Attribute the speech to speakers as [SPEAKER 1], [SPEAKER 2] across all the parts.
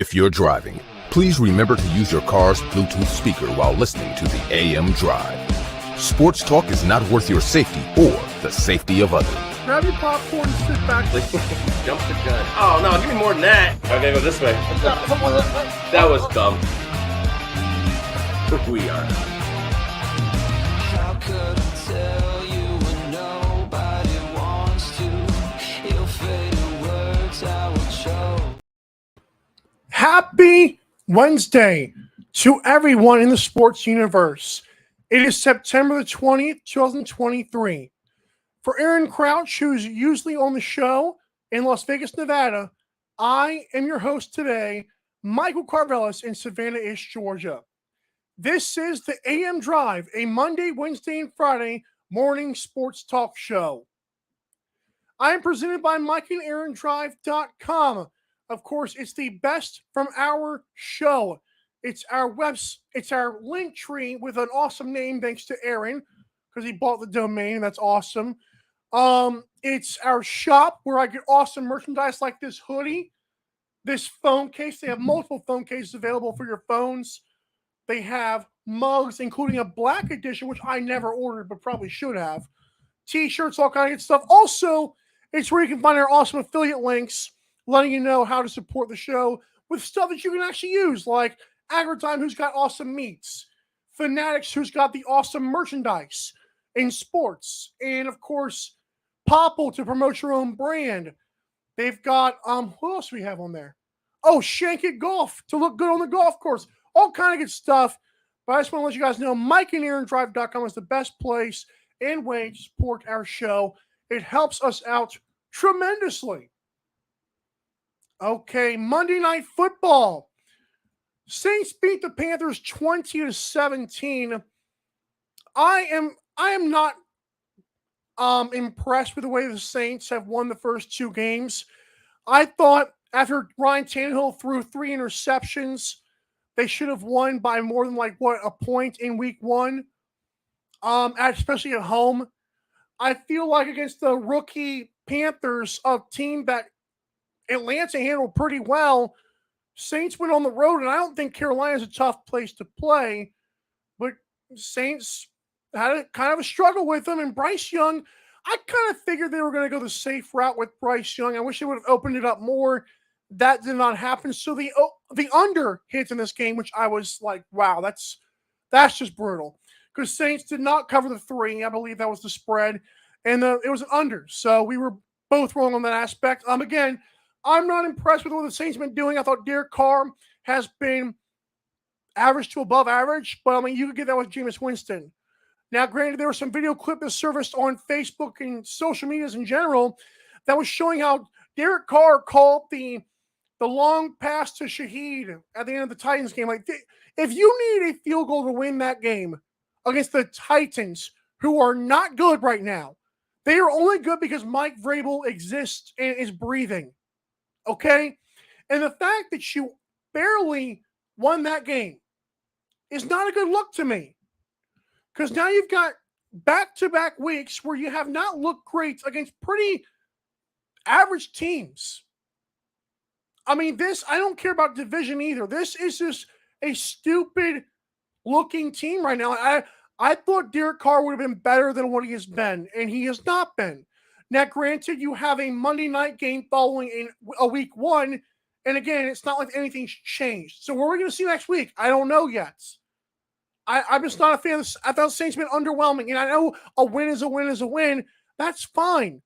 [SPEAKER 1] If you're driving, please remember to use your car's Bluetooth speaker while listening to the AM Drive. Sports talk is not worth your safety or the safety of others.
[SPEAKER 2] Grab your popcorn and sit back.
[SPEAKER 3] Jump the gun. Oh, no, give me more than that. Okay, go this way. That was dumb. We are.
[SPEAKER 4] How could I tell you when nobody wants to? Ill-fated words I would show.
[SPEAKER 2] Happy Wednesday to everyone in the sports universe. It is September the 20th, 2023. For Aaron Crouch, who's usually on the show in Las Vegas, Nevada, I am your host today, Michael Carvelis in Savannah-ish, Georgia. This is the AM Drive, a Monday, Wednesday, and Friday morning sports talk show. I am presented by MikeandAaronDrive.com. Of course, it's the best from our show. It's our link tree with an awesome name thanks to Aaron because he bought the domain. That's awesome. It's our shop where I get awesome merchandise like this hoodie, this phone case. They have multiple phone cases available for your phones. They have mugs, including a black edition, which I never ordered but probably should have. T-shirts, all kind of good stuff. Also, it's where you can find our awesome affiliate links, letting you know how to support the show with stuff that you can actually use, like Agritime, who's got awesome meats, Fanatics, who's got the awesome merchandise in sports, and of course, Popple to promote your own brand. They've got what else do we have on there? Oh, Shank It Golf to look good on the golf course. All kind of good stuff. But I just want to let you guys know, MikeandAaronDrive.com is the best place and way to support our show. It helps us out tremendously. Okay, Monday Night Football. Saints beat the Panthers 20-17. I am not impressed with the way the Saints have won the first two games. I thought after Ryan Tannehill threw 3 interceptions, they should have won by more than a point in week one, especially at home. I feel like against the rookie Panthers, a team that Atlanta handled pretty well, Saints went on the road, and I don't think Carolina's a tough place to play, but Saints had a kind of a struggle with them, and Bryce Young, I kind of figured they were going to go the safe route with Bryce Young. I wish they would have opened it up more. That did not happen. So the under hits in this game, which I was like, wow, that's just brutal. Because Saints did not cover the 3. I believe that was the spread. And it was an under. So we were both wrong on that aspect. Again, I'm not impressed with what the Saints have been doing. I thought Derek Carr has been average to above average. But, you could get that with Jameis Winston. Now, granted, there was some video clip that surfaced on Facebook and social medias in general that was showing how Derek Carr called the long pass to Shaheed at the end of the Titans game. If you need a field goal to win that game against the Titans, who are not good right now, they are only good because Mike Vrabel exists and is breathing. Okay? And the fact that you barely won that game is not a good look to me. Because now you've got back-to-back weeks where you have not looked great against pretty average teams. I don't care about division either. This is just a stupid-looking team right now. I thought Derek Carr would have been better than what he has been, and he has not been. Now, granted, you have a Monday night game following in a week one, and again, it's not like anything's changed. So what are we going to see next week? I don't know yet. I'm just not a fan of this. I thought the Saints have been underwhelming, and I know a win is a win is a win. That's fine.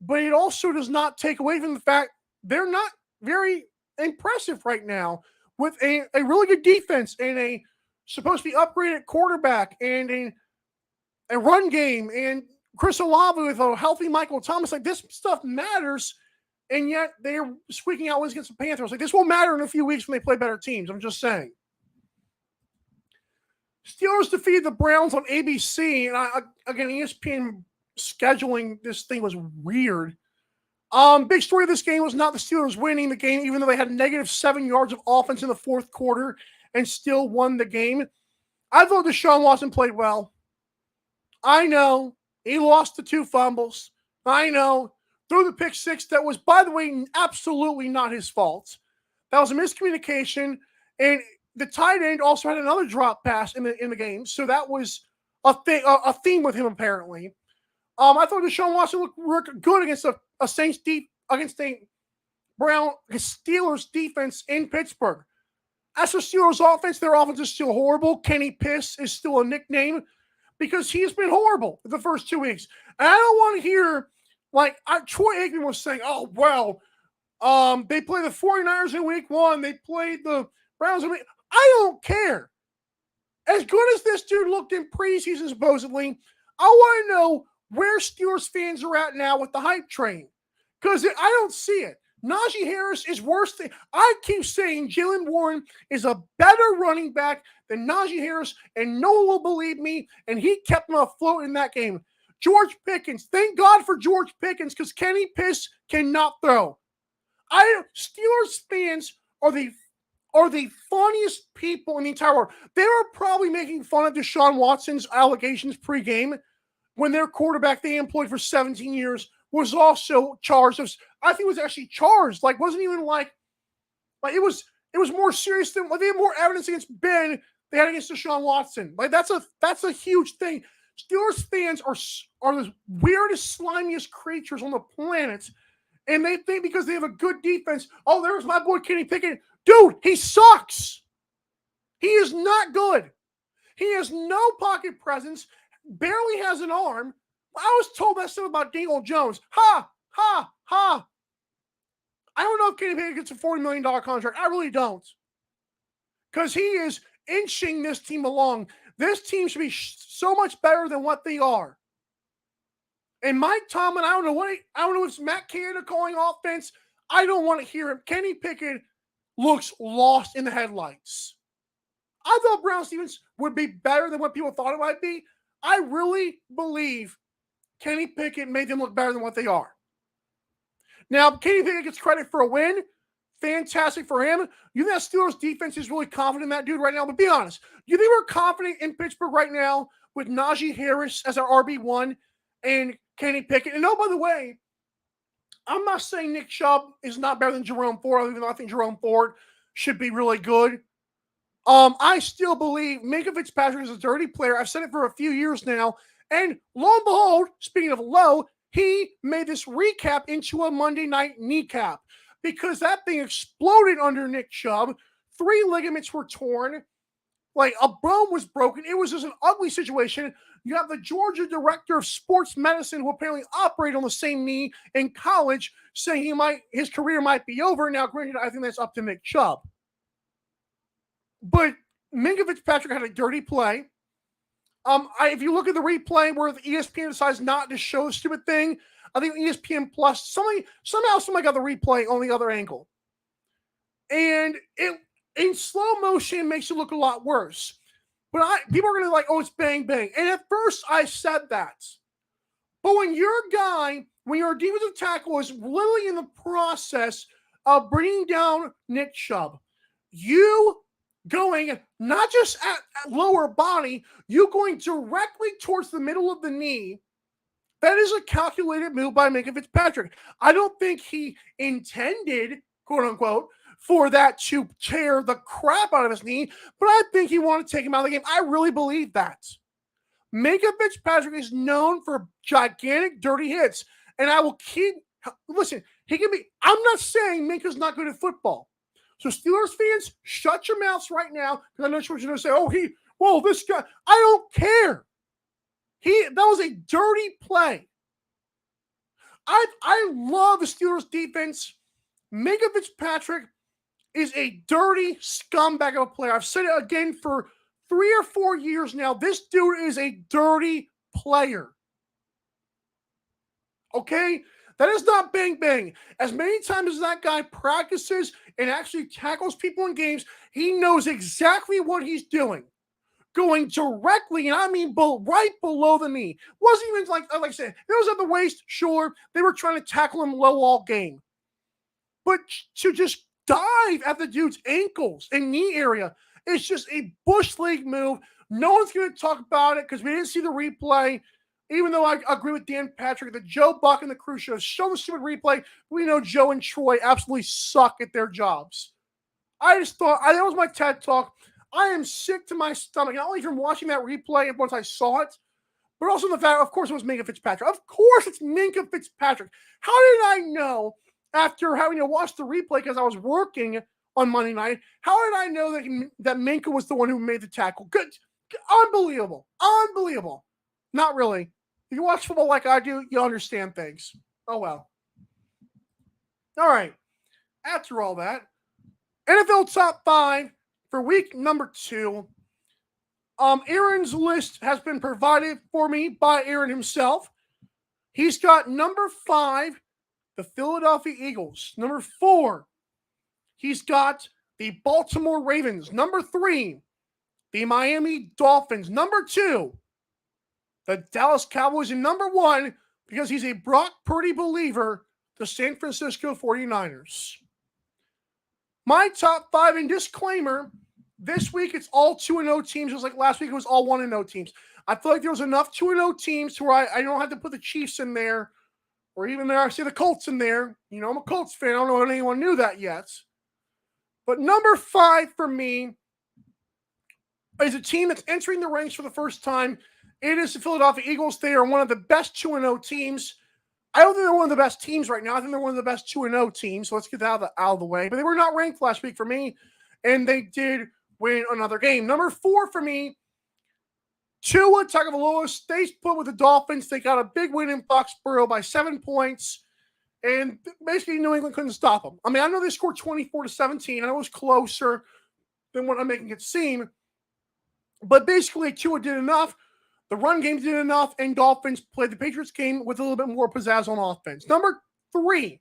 [SPEAKER 2] But it also does not take away from the fact they're not very impressive right now with a really good defense and a supposed to be upgraded quarterback and a run game and Chris Olave with a healthy Michael Thomas. This stuff matters, and yet they're squeaking out wins against the Panthers. This will matter in a few weeks when they play better teams. I'm just saying. Steelers defeated the Browns on ABC, and again, ESPN scheduling this thing was weird. Big story of this game was not the Steelers winning the game, even though they had -7 yards of offense in the fourth quarter and still won the game. I thought Deshaun Watson played well. I know he lost the 2 fumbles. I know threw the pick 6 that was, by the way, absolutely not his fault. That was a miscommunication, and the tight end also had another drop pass in the game. So that was a theme with him apparently. I thought Deshaun Watson looked good against a Saints against a Steelers defense in Pittsburgh. As for Steelers offense, their offense is still horrible. Kenny Piss is still a nickname because he's been horrible the first 2 weeks. And I don't want to hear Troy Aikman was saying, oh, well, they play the 49ers in week 1. They played the Browns in week. I don't care. As good as this dude looked in preseason, supposedly, I want to know where Steelers fans are at now with the hype train. Because I don't see it. Najee Harris is worse than I keep saying. Jaylen Warren is a better running back than Najee Harris, and no one will believe me. And he kept them afloat in that game. George Pickens, thank God for George Pickens, because Kenny Piss cannot throw. Steelers fans are the funniest people in the entire world. They were probably making fun of Deshaun Watson's allegations pregame when their quarterback they employed for 17 years was also charged of, I think it was actually charged, wasn't even it was more serious than, they had more evidence against Ben they had against Deshaun Watson. That's a huge thing. Steelers fans are the weirdest, slimiest creatures on the planet, and they think because they have a good defense, oh, there's my boy Kenny Pickett. Dude, he sucks. He is not good. He has no pocket presence, barely has an arm. I was told that stuff about Daniel Jones. Ha, ha, ha. I don't know if Kenny Pickett gets a $40 million contract. I really don't. Because he is inching this team along. This team should be so much better than what they are. And Mike Tomlin, I don't know if it's Matt Canada calling offense. I don't want to hear him. Kenny Pickett looks lost in the headlights. I thought Brown Stevens would be better than what people thought it might be. I really believe Kenny Pickett made them look better than what they are. Now, Kenny Pickett gets credit for a win. Fantastic for him. You think that Steelers defense is really confident in that dude right now? But be honest. You think we're confident in Pittsburgh right now with Najee Harris as our RB1 and Kenny Pickett? And oh, by the way, I'm not saying Nick Chubb is not better than Jerome Ford, even though I think Jerome Ford should be really good. I still believe Minkah Fitzpatrick is a dirty player. I've said it for a few years now. And lo and behold, speaking of low, he made this recap into a Monday night kneecap because that thing exploded under Nick Chubb. 3 ligaments were torn. A bone was broken. It was just an ugly situation. You have the Georgia director of sports medicine who apparently operated on the same knee in college saying his career might be over. Now, granted, I think that's up to Nick Chubb. But Minkah Fitzpatrick had a dirty play. If you look at the replay where the ESPN decides not to show the stupid thing, I think ESPN Plus, somebody got the replay on the other angle. And it, in slow motion, makes it look a lot worse. But people are going to oh, it's bang, bang. And at first, I said that. But when your defensive tackle is literally in the process of bringing down Nick Chubb, you going not just at lower body, you going directly towards the middle of the knee. That is a calculated move by Minkah Fitzpatrick. I don't think he intended, quote unquote, for that to tear the crap out of his knee, but I think he wanted to take him out of the game. I really believe that. Minkah Fitzpatrick is known for gigantic, dirty hits, and I will listen, I'm not saying Minkah's not good at football. So Steelers fans, shut your mouths right now, because I know what you're going to say, this guy. I don't care. That was a dirty play. I love the Steelers defense. Minkah Fitzpatrick is a dirty scumbag of a player. I've said it again for 3 or 4 years now. This dude is a dirty player. Okay? That is not bang bang. As many times as that guy practices and actually tackles people in games, he knows exactly what he's doing. Going directly, and I mean right below the knee. Wasn't even like I said, it was at the waist, sure. They were trying to tackle him low all game. But to just dive at the dude's ankles and knee area, it's just a bush league move. No one's going to talk about it because we didn't see the replay. Even though I agree with Dan Patrick that Joe Buck and the crew should have shown the stupid replay, we know Joe and Troy absolutely suck at their jobs. I just thought, that was my TED Talk. I am sick to my stomach, not only from watching that replay and once I saw it, but also the fact, of course, it was Minka Fitzpatrick. Of course, it's Minka Fitzpatrick. How did I know after having to watch the replay because I was working on Monday night? How did I know that Minka was the one who made the tackle? Good. Unbelievable. Unbelievable. Not really. If you watch football like I do, you understand things. Oh, well. All right. After all that, NFL Top 5 for week number 2. Aaron's list has been provided for me by Aaron himself. He's got number 5, the Philadelphia Eagles. Number 4, he's got the Baltimore Ravens. Number 3, the Miami Dolphins. Number 2, the Dallas Cowboys. And number 1, because he's a Brock Purdy believer, the San Francisco 49ers. My top 5, and disclaimer, this week it's all 2-0 teams, just like last week it was all 1-0 teams. I feel like there was enough 2-0 teams to where I don't have to put the Chiefs in there, or even there I see the Colts in there. You know, I'm a Colts fan. I don't know if anyone knew that yet. But number 5 for me is a team that's entering the ranks for the first time. It is the Philadelphia Eagles. They are one of the best 2-0 teams. I don't think they're one of the best teams right now. I think they're one of the best 2-0 teams. So let's get that out of the way. But they were not ranked last week for me, and they did win another game. Number 4 for me, Tua Tagovailoa. They put with the Dolphins. They got a big win in Foxborough by 7 points, and basically New England couldn't stop them. I mean, I know they scored 24-17. I know it was closer than what I'm making it seem, but basically Tua did enough. The run game did enough, and Dolphins played the Patriots game with a little bit more pizzazz on offense. Number 3,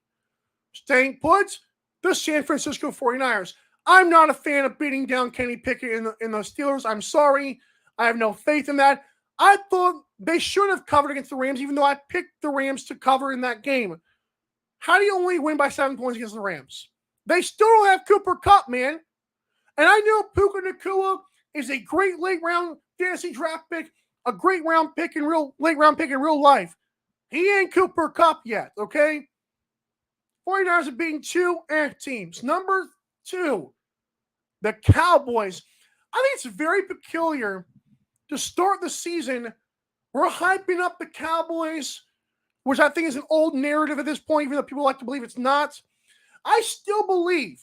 [SPEAKER 2] staying put, the San Francisco 49ers. I'm not a fan of beating down Kenny Pickett in the Steelers. I'm sorry. I have no faith in that. I thought they should have covered against the Rams, even though I picked the Rams to cover in that game. How do you only win by 7 points against the Rams? They still don't have Cooper Kupp, man. And I know Puka Nacua is a great late-round fantasy draft pick, a great late round pick in real life. He ain't Cooper Kupp yet, okay? 49ers are beating 2 teams. Number 2, the Cowboys. I think it's very peculiar to start the season. We're hyping up the Cowboys, which I think is an old narrative at this point, even though people like to believe it's not. I still believe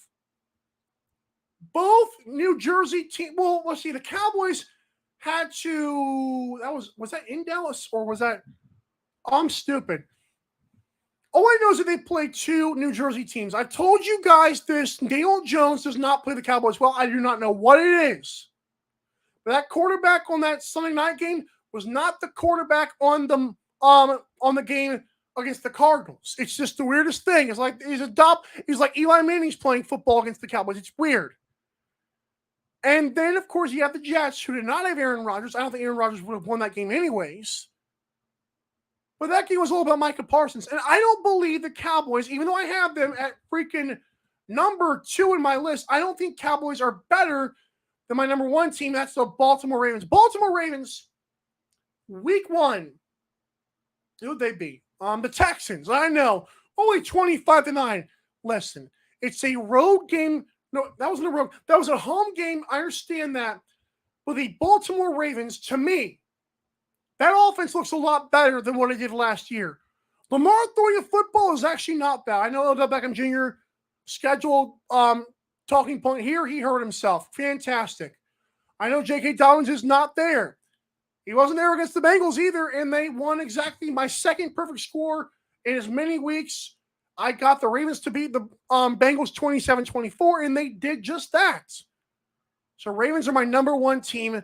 [SPEAKER 2] both New Jersey teams. Well, let's see. The Cowboys had to, was that in Dallas or was that, I'm stupid. All I know is that they played 2 New Jersey teams. I told you guys this. Daniel Jones does not play the Cowboys well. I do not know what it is. But that quarterback on that Sunday night game was not the quarterback on the game against the Cardinals. It's just the weirdest thing. It's like he's like Eli Manning's playing football against the Cowboys. It's weird. And then, of course, you have the Jets, who did not have Aaron Rodgers. I don't think Aaron Rodgers would have won that game anyways. But that game was all about Micah Parsons. And I don't believe the Cowboys, even though I have them at freaking number 2 in my list, I don't think Cowboys are better than my number 1 team. That's the Baltimore Ravens. Baltimore Ravens, week 1. Who'd they beat? The Texans. I know. Only 25-9. Listen, it's a road game. No, that wasn't a road. That was a home game. I understand that. But the Baltimore Ravens, to me, that offense looks a lot better than what it did last year. Lamar throwing the football is actually not bad. I know Odell Beckham Jr. scheduled talking point here. He hurt himself. Fantastic. I know J.K. Dobbins is not there. He wasn't there against the Bengals either, and they won exactly my second perfect score in as many weeks. I got the Ravens to beat the Bengals 27-24, and they did just that. So Ravens are my number 1 team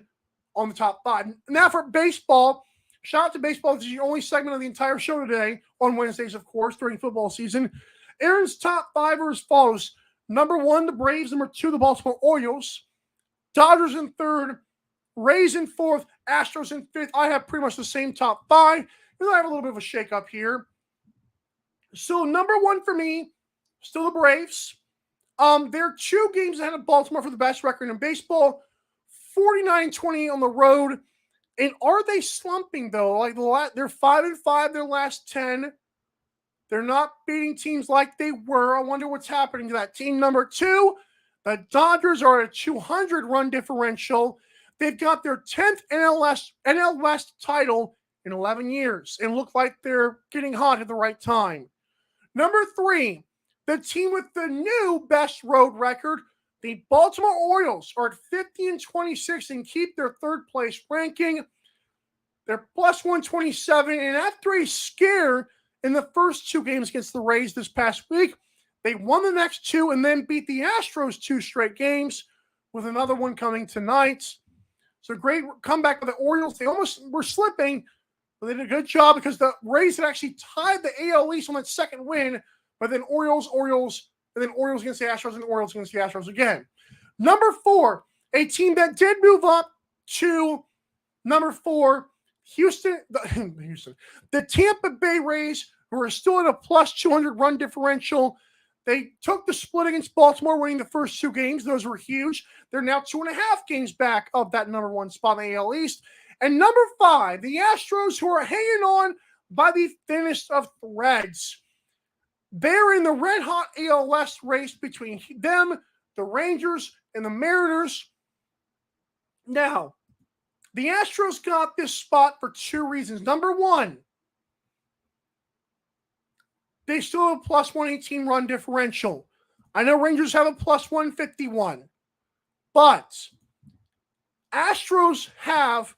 [SPEAKER 2] on the top 5. Now for baseball, shout out to baseball. This is the only segment of the entire show today, on Wednesdays, of course, during football season. Aaron's top 5 are as follows. Number 1, the Braves. Number 2, the Baltimore Orioles. Dodgers in 3rd. Rays in 4th. Astros in 5th. I have pretty much the same top 5. And I have a little bit of a shake-up here. So number 1 for me, still the Braves. They're 2 games ahead of Baltimore for the best record in baseball. 49-28 on the road. And are they slumping, though? Like they're 5-5 their last 10. They're not beating teams like they were. I wonder what's happening to that team. Number 2, The Dodgers are at a 200 run differential. They've got their 10th NL West title in 11 years and look like they're getting hot at the right time. Number 3, the team with the new best road record, the Baltimore Orioles, are at 50-26 and keep their third place ranking. They're plus 127, and after a scare in the first 2 games against the Rays this past week, they won the next 2 and then beat the Astros 2 straight games, with another one coming tonight. So great comeback by the Orioles. They almost were slipping, but they did a good job because the Rays had actually tied the AL East on that second win, but then Orioles, and then Orioles against the Astros, and Orioles against the Astros again. Number 4, a team that did move up to number 4, Houston. The Tampa Bay Rays, who are still at a plus 200 run differential. They took the split against Baltimore, winning the first 2 games. Those were huge. They're now 2.5 games back of that number 1 spot in the AL East. And number 5, the Astros, who are hanging on by the thinnest of threads. They're in the red-hot AL West race between them, the Rangers, and the Mariners. Now, the Astros got this spot for 2 reasons. Number 1, they still have a plus 118 run differential. I know Rangers have a plus 151, but Astros have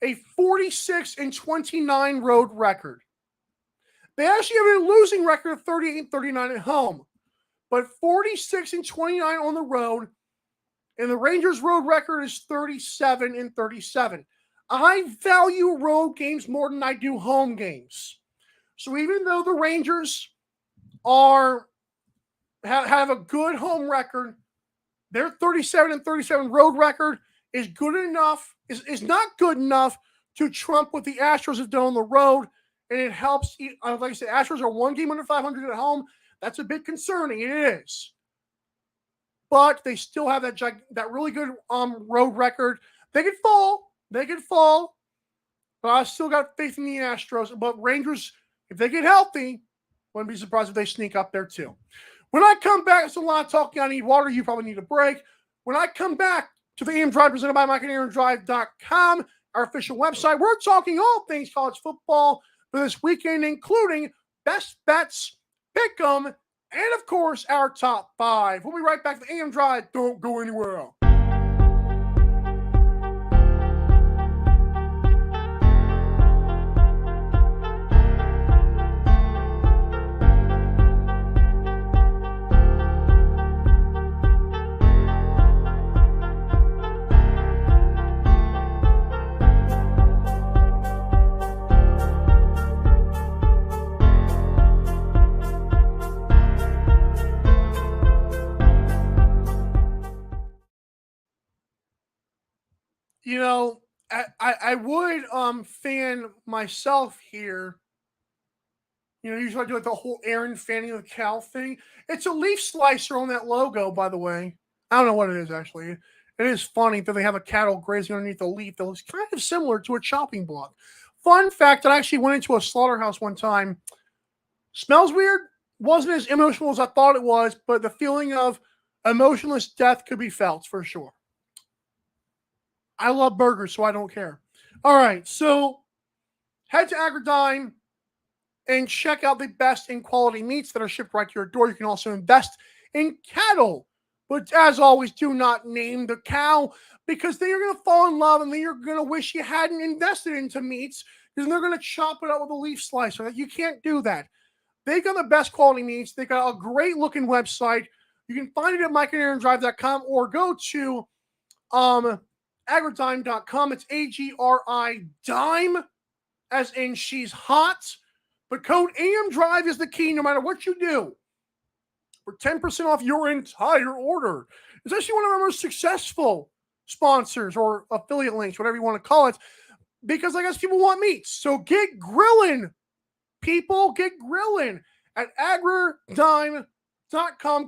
[SPEAKER 2] a 46-29 road record. They actually have a losing record of 38-39 at home, but 46-29 on the road. And the Rangers' road record is 37-37. I value road games more than I do home games. So even though the Rangers have a good home record, their 37-37 road record is good enough, is not good enough to trump what the Astros have done on the road. And it helps, like I said, Astros are 1 game under 500 at home. That's a bit concerning. It is. But they still have that really good road record. They could fall. But I still got faith in the Astros. But Rangers, if they get healthy, wouldn't be surprised if they sneak up there too. When I come back, it's a lot of talking. I need water. You probably need a break. When I come back to the AM Drive presented by MikeandAaronDrive.com, our official website, we're talking all things college football for this weekend, including best bets, pick'em, and, of course, our top 5. We'll be right back to the AM Drive. Don't go anywhere else. You know, I would fan myself here. You know, usually I do like the whole Aaron fanning the cow thing. It's a leaf slicer on that logo, by the way. I don't know what it is, actually. It is funny that they have a cattle grazing underneath a leaf that looks kind of similar to a chopping block. Fun fact, I actually went into a slaughterhouse one time. Smells weird. Wasn't as emotional as I thought it was, but the feeling of emotionless death could be felt for sure. I love burgers, so I don't care. All right, so head to Agridime and check out the best in quality meats that are shipped right to your door. You can also invest in cattle. But as always, do not name the cow because then you're going to fall in love and then you're going to wish you hadn't invested into meats because then they're going to chop it up with a leaf slicer. You can't do that. They got the best quality meats. They got a great looking website. You can find it at MikeandAaronDrive.com or go to Agridime.com. It's A-G-R-I dime, as in she's hot. But code AM Drive is the key no matter what you do. For 10% off your entire order. It's actually one of our most successful sponsors or affiliate links, whatever you want to call it, because I guess people want meats. So get grilling, people. Get grilling at Agridime.com.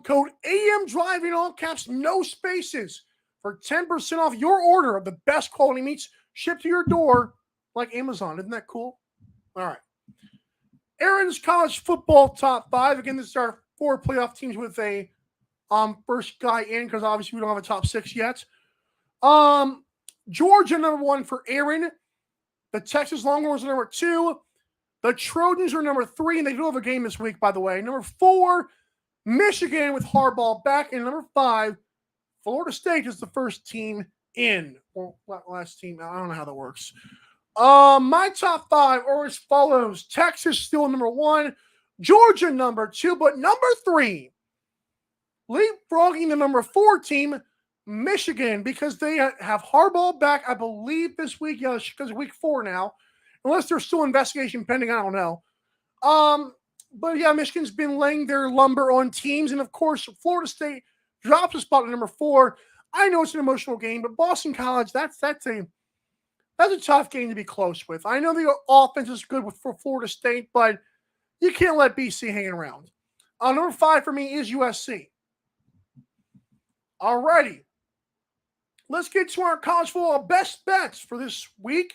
[SPEAKER 2] Code AM Drive in all caps, no spaces, for 10% off your order of the best quality meats shipped to your door like Amazon. Isn't that cool? All right. Aaron's college football top 5. Again, this is our 4 playoff teams with a First guy in because obviously we don't have a top 6 yet. Georgia number 1 for Aaron. The Texas Longhorns are number 2. The Trojans are number 3, and they do have a game this week, by the way. Number 4, Michigan with Harbaugh back. And number 5, Florida State is the first team in. Well, last team. I don't know how that works. My top 5 are as follows. Texas still number 1. Georgia number 2. But number 3, leapfrogging the number 4 team, Michigan, because they have Harbaugh back, I believe, this week. Yeah, because week 4 now. Unless there's still investigation pending, I don't know. But yeah, Michigan's been laying their lumber on teams. And of course, Florida State drops a spot at number 4. I know it's an emotional game, but Boston College, that's a tough game to be close with. I know the offense is good for Florida State, but you can't let BC hang around. Number 5 for me is USC. Alrighty. Let's get to our college football best bets for this week.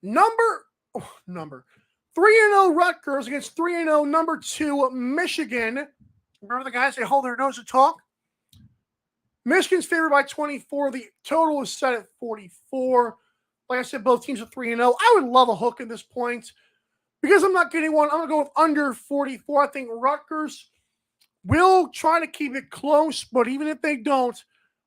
[SPEAKER 2] Number 3-0 Rutgers against 3-0 number 2 Michigan. Remember the guys, they hold their nose to talk? Michigan's favored by 24. The total is set at 44. Like I said, both teams are 3-0. I would love a hook at this point. Because I'm not getting one, I'm going to go with under 44. I think Rutgers will try to keep it close, but even if they don't,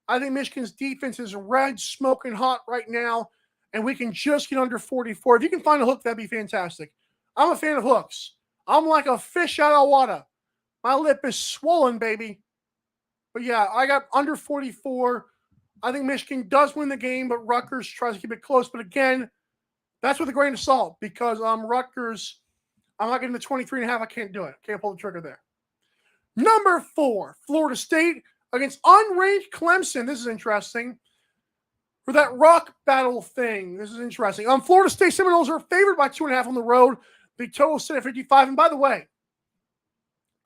[SPEAKER 2] I think Michigan's defense is red, smoking hot right now, and we can just get under 44. If you can find a hook, that'd be fantastic. I'm a fan of hooks. I'm like a fish out of water. My lip is swollen, baby. But yeah, I got under 44. I think Michigan does win the game, but Rutgers tries to keep it close. But again, that's with a grain of salt because Rutgers, I'm not getting the 23.5. I can't do it. Can't pull the trigger there. Number 4, Florida State against unranked Clemson. This is interesting. For that rock battle thing, this is interesting. Florida State Seminoles are favored by 2.5 on the road. The total is set at 55. And by the way,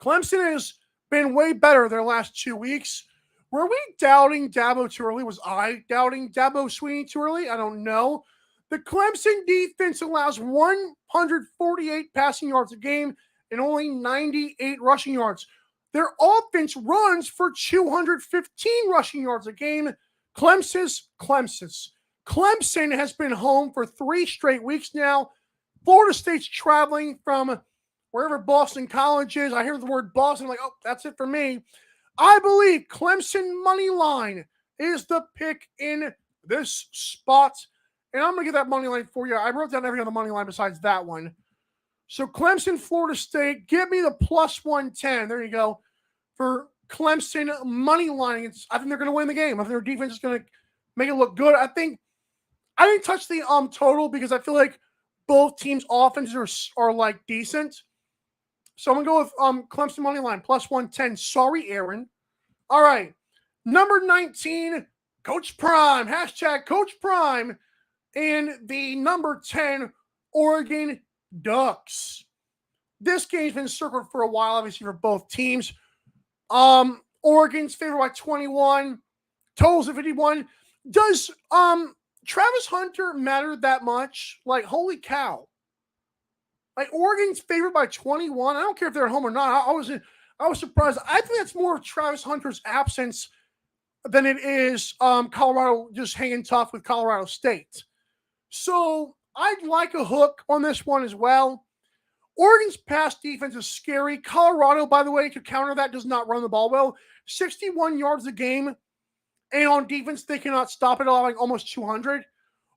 [SPEAKER 2] Clemson has been way better their last 2 weeks. Were we doubting Dabo too early? Was I doubting Dabo Sweeney too early? I don't know. The Clemson defense allows 148 passing yards a game and only 98 rushing yards. Their offense runs for 215 rushing yards a game. Clemson has been home for 3 straight weeks now. Florida State's traveling from wherever Boston College is. I hear the word Boston, I'm like, oh, that's it for me. I believe Clemson money line is the pick in this spot. And I'm going to get that money line for you. I wrote down every other money line besides that one. So Clemson, Florida State, give me the plus 110. There you go. For Clemson money line, I think they're going to win the game. I think their defense is going to make it look good. I didn't touch the total because I feel like both teams' offenses are like decent. So I'm going to go with Clemson money line plus 110. Sorry, Aaron. All right. Number 19, Coach Prime. Hashtag Coach Prime. And the number 10, Oregon Ducks. This game's been circled for a while, obviously, for both teams. Oregon's favored by 21. Totals of 51. Does Travis Hunter matter that much? Like, holy cow. Like, Oregon's favored by 21. I don't care if they're at home or not. I was surprised. I think that's more of Travis Hunter's absence than it is Colorado just hanging tough with Colorado State. So I'd like a hook on this one as well. Oregon's pass defense is scary. Colorado, by the way, to counter that, does not run the ball well. 61 yards a game. And on defense, they cannot stop it, allowing almost 200.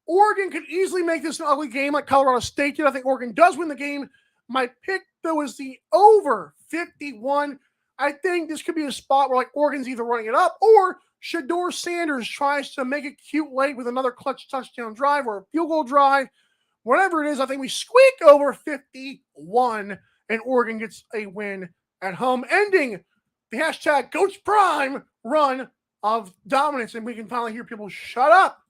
[SPEAKER 2] Oregon could easily make this an ugly game like Colorado State did. I think Oregon does win the game. My pick, though, is the over 51. I think this could be a spot where like Oregon's either running it up or Shedeur Sanders tries to make it cute late with another clutch touchdown drive or a field goal drive. Whatever it is, I think we squeak over 51 and Oregon gets a win at home, ending the hashtag Coach Prime run of dominance. And we can finally hear people shut up.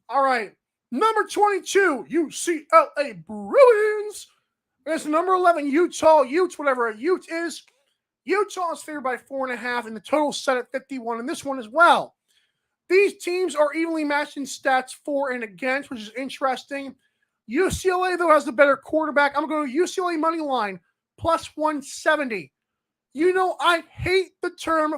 [SPEAKER 2] All right. Number 22, UCLA Bruins. Against number 11, Utah Utes, whatever a Ute is. Utah is favored by 4.5, and the total set at 51 in this one as well. These teams are evenly matched in stats for and against, which is interesting. UCLA, though, has the better quarterback. I'm going to go UCLA money line, plus 170. You know, I hate the term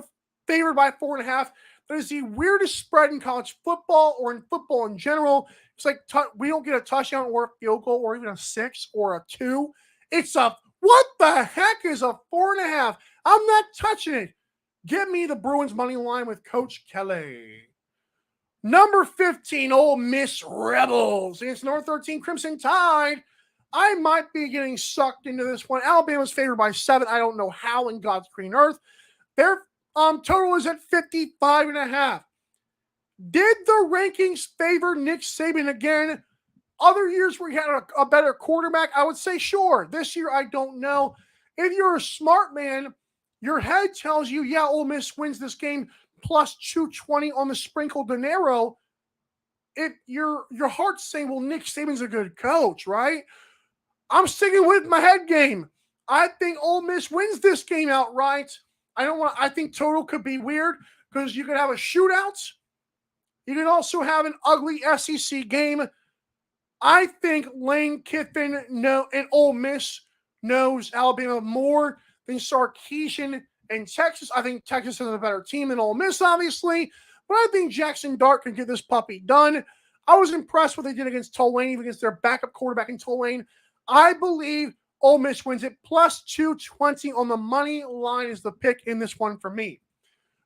[SPEAKER 2] favored by 4.5. That is the weirdest spread in college football or in football in general. It's like we don't get a touchdown or a field goal or even a 6 or a 2. It's a what the heck is a 4.5? I'm not touching it. Give me the Bruins money line with Coach Kelly. Number 15, Ole Miss Rebels against number 13, Crimson Tide. I might be getting sucked into this one. Alabama's favored by 7. I don't know how in God's green earth. Their total is at 55.5. Did the rankings favor Nick Saban again? Other years where he had a better quarterback, I would say sure. This year, I don't know. If you're a smart man, your head tells you, yeah, Ole Miss wins this game plus 220 on the sprinkle dinero. If your heart's saying, well, Nick Saban's a good coach, right? I'm sticking with my head game. I think Ole Miss wins this game outright. I think total could be weird because you could have a shootout. You can also have an ugly SEC game. I think Lane Kiffin and Ole Miss knows Alabama more than Sarkisian and Texas. I think Texas is a better team than Ole Miss, obviously, but I think Jackson Dart can get this puppy done. I was impressed what they did against Tulane, even against their backup quarterback in Tulane. I believe Ole Miss wins it plus 220 on the money line is the pick in this one for me.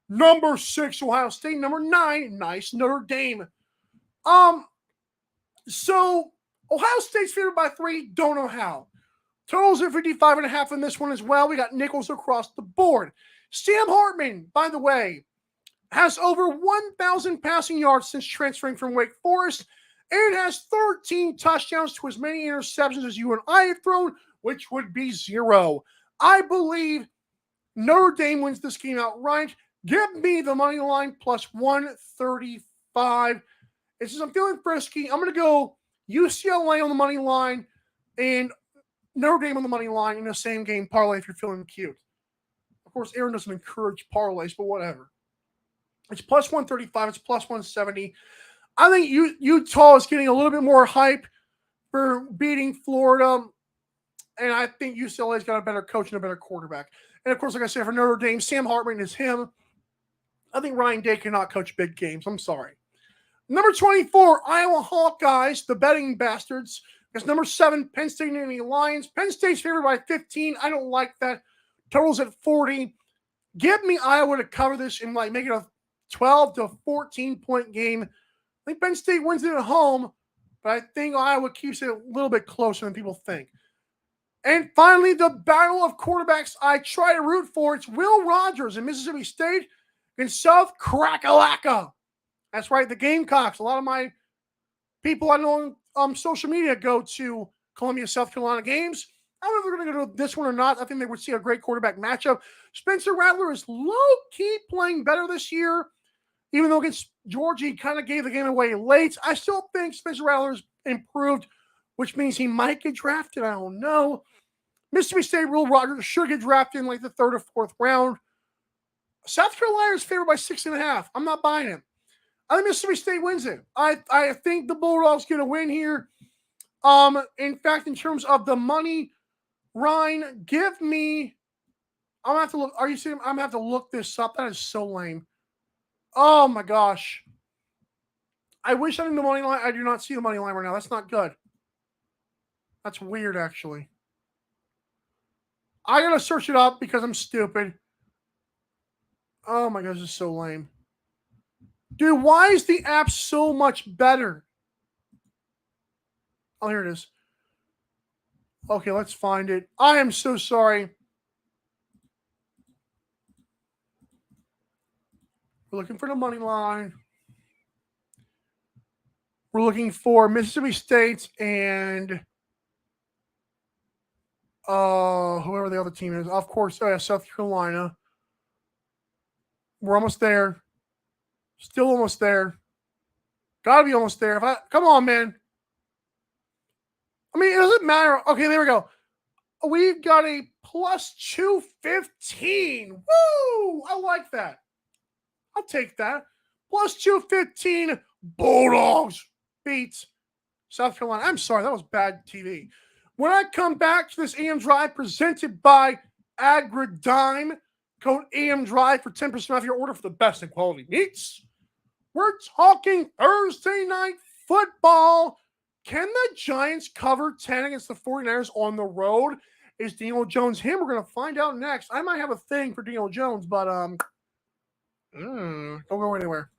[SPEAKER 2] Number 6, Ohio State. Number 9, nice, Notre Dame. So Ohio State's favored by 3. Don't know how. Totals are 55.5 in this one as well. We got nickels across the board. Sam Hartman, by the way, has over 1,000 passing yards since transferring from Wake Forest and has 13 touchdowns to as many interceptions as you and I have thrown, which would be 0. I believe Notre Dame wins this game outright. Give me the money line plus 135. It says I'm feeling frisky. I'm going to go UCLA on the money line and Notre Dame on the money line in the same game parlay if you're feeling cute. Of course, Aaron doesn't encourage parlays, but whatever. It's plus 135. It's plus 170. I think Utah is getting a little bit more hype for beating Florida, and I think UCLA's got a better coach and a better quarterback. And, of course, like I said, for Notre Dame, Sam Hartman is him. I think Ryan Day cannot coach big games. I'm sorry. Number 24, Iowa Hawkeyes, the betting bastards. Because number 7, Penn State and the Lions. Penn State's favored by 15. I don't like that. Total's at 40. Give me Iowa to cover this and make it a 12 to 14 point game. I think Penn State wins it at home, but I think Iowa keeps it a little bit closer than people think. And finally, the battle of quarterbacks I try to root for. It's Will Rogers in Mississippi State and South Crack-a-Lacka. That's right, the Gamecocks. A lot of my people I know on social media go to Columbia, South Carolina games. I don't know if they're going to go to this one or not. I think they would see a great quarterback matchup. Spencer Rattler is low-key playing better this year, even though against Georgia, he kind of gave the game away late. I still think Spencer Rattler's improved, which means he might get drafted. I don't know. Mississippi State, Will Rogers should get drafted in the 3rd or 4th round. South Carolina is favored by 6.5. I'm not buying it. I think Mississippi State wins it. I think the Bulldogs get a win here. In fact, in terms of the money, Ryan, give me. I'm gonna have to look. Are you serious? I'm gonna have to look this up. That is so lame. Oh my gosh. I wish I knew the money line. I do not see the money line right now. That's not good. That's weird, actually. I gotta search it up because I'm stupid. Oh my gosh, this is so lame. Dude, why is the app so much better? Oh, here it is. Okay, let's find it. I am so sorry. We're looking for the money line. We're looking for Mississippi State and whoever the other team is. Of course, South Carolina. We're almost there. Still almost there. Gotta be almost there. Come on, man. I mean, it doesn't matter. Okay, there we go. We've got a plus 215. Woo! I like that. I'll take that. Plus 215. Bulldogs beats South Carolina. I'm sorry, that was bad TV. When I come back to this AM Drive presented by Agridime, code AM Drive for 10% off your order for the best in quality meats. We're talking Thursday night football. Can the Giants cover 10 against the 49ers on the road? Is Daniel Jones him? We're going to find out next. I might have a thing for Daniel Jones, but don't go anywhere.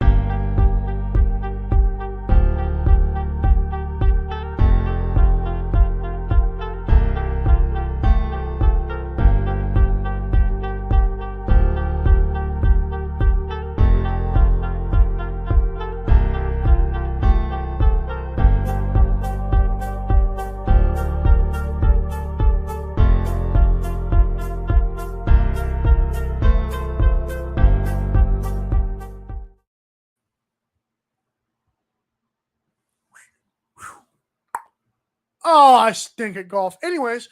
[SPEAKER 2] Oh, I stink at golf. Anyways,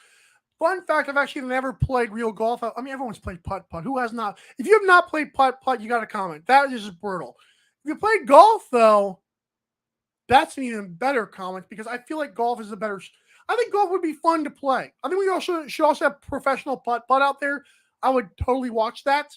[SPEAKER 2] fun fact, I've actually never played real golf. I mean, everyone's played putt-putt. Who has not? If you have not played putt-putt, you got to comment. That is just brutal. If you played golf, though, that's an even better comment because I feel like golf is a better... I think golf would be fun to play. I think we also should also have professional putt-putt out there. I would totally watch that.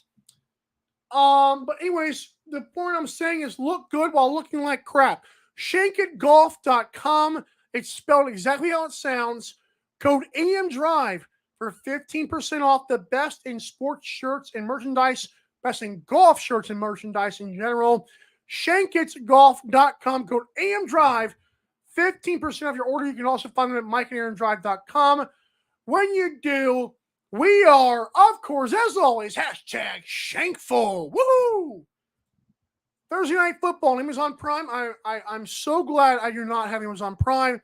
[SPEAKER 2] But anyways, the point I'm saying is look good while looking like crap. ShankItGolf.com. It's spelled exactly how it sounds. Code AM Drive for 15% off the best in sports shirts and merchandise, best in golf shirts and merchandise in general. ShankItGolf.com. Code AM Drive, 15% off your order. You can also find them at MikeandAaronDrive.com. When you do, we are, of course, as always, hashtag Shankful. Woohoo! Thursday night football, Amazon Prime. I'm so glad I do not have Amazon Prime.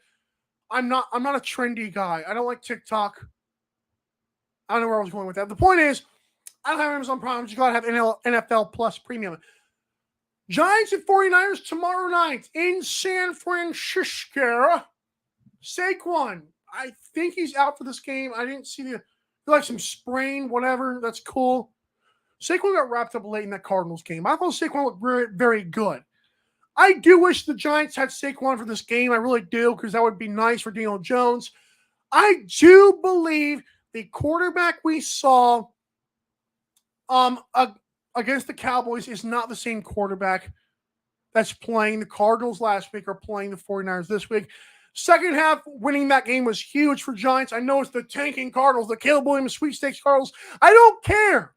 [SPEAKER 2] I'm not a trendy guy. I don't like TikTok. I don't know where I was going with that. The point is, I don't have Amazon Prime. I'm just glad I have NFL Plus Premium. Giants and 49ers tomorrow night in San Francisco. Saquon, I think he's out for this game. I didn't see like some sprain, whatever. That's cool. Saquon got wrapped up late in that Cardinals game. I thought Saquon looked very, very good. I do wish the Giants had Saquon for this game. I really do, because that would be nice for Daniel Jones. I do believe the quarterback we saw against the Cowboys is not the same quarterback that's playing the Cardinals last week or playing the 49ers this week. Second half, winning that game was huge for Giants. I know it's the tanking Cardinals, the Caleb Williams sweepstakes Cardinals. I don't care.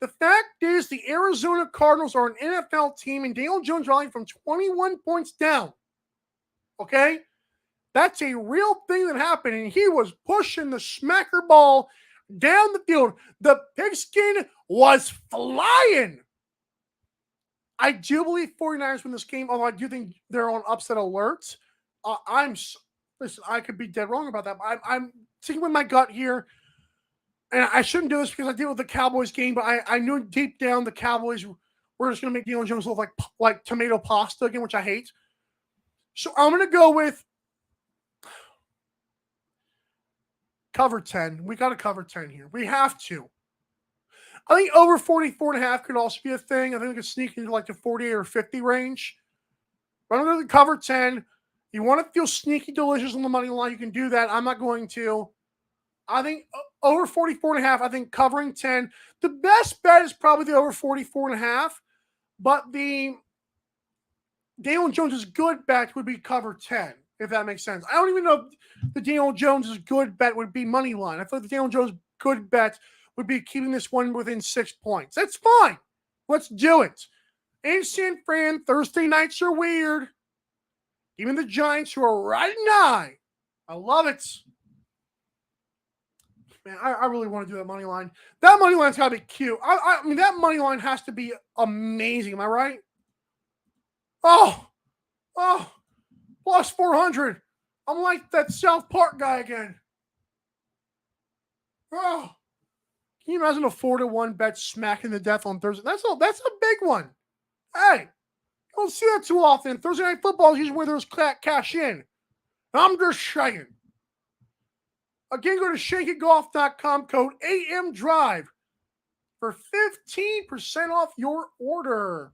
[SPEAKER 2] The fact is, the Arizona Cardinals are an NFL team, and Daniel Jones rallying from 21 points down. Okay? That's a real thing that happened, and he was pushing the smacker ball down the field. The pigskin was flying. I do believe 49ers win this game, although I do think they're on upset alert. Listen, I could be dead wrong about that, but I'm sticking with my gut here. And I shouldn't do this because I deal with the Cowboys game, but I knew deep down the Cowboys were just going to make Daniel Jones look like tomato pasta again, which I hate. So I'm going to go with cover 10. We got to cover 10 here. We have to. I think over 44.5 could also be a thing. I think we could sneak into like the 48 or 50 range. But I'm going to cover 10. You want to feel sneaky delicious on the money line, you can do that. I'm not going to. I think over 44.5, I think covering 10. The best bet is probably the over 44.5, but the Daniel Jones' good bet would be cover 10, if that makes sense. I don't even know if the Daniel Jones' good bet would be money line. I thought the Daniel Jones' good bet would be keeping this one within 6 points. That's fine. Let's do it. In San Fran, Thursday nights are weird. Even the Giants, who are riding high. I love it. Man, I really want to do that money line. That money line's got to be cute. I mean, that money line has to be amazing. Am I right? Oh, plus 400. I'm like that South Park guy again. Oh, can you imagine a 4-1 bet smacking the death on Thursday? That's a big one. Hey, you don't see that too often. Thursday night football is usually where there's cash in. I'm just saying. Again, go to ShankItGolf.com, code AM Drive for 15% off your order.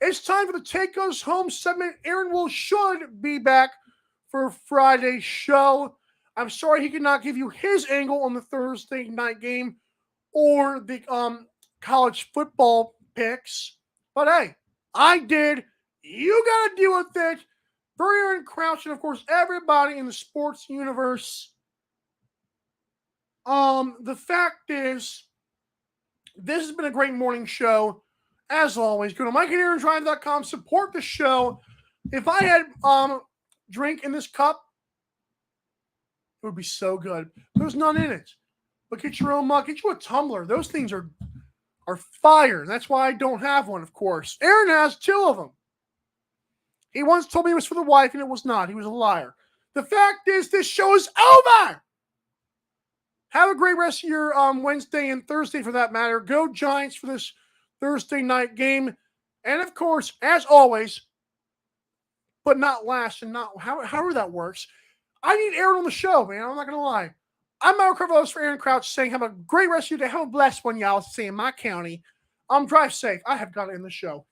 [SPEAKER 2] It's time for the Take Us Home segment. Aaron should be back for Friday's show. I'm sorry he could not give you his angle on the Thursday night game or the college football picks. But hey, I did. You got to deal with it. For Aaron Crouch and, of course, everybody in the sports universe, the fact is, this has been a great morning show. As always, go to MikeandAaronDrive.com, support the show. If I had drink in this cup, it would be so good. There's none in it. But get your own mug. Get you a tumbler. Those things are fire. That's why I don't have one, of course. Aaron has 2 of them. He once told me it was for the wife, and it was not. He was a liar. The fact is, this show is over. Have a great rest of your Wednesday and Thursday, for that matter. Go Giants for this Thursday night game. And, of course, as always, but not last and not however that works, I need Aaron on the show, man. I'm not going to lie. I'm Mario Carvalho for Aaron Crouch saying have a great rest of your day. Have a blessed one, y'all. Say in my county. Drive safe. I have got it in the show.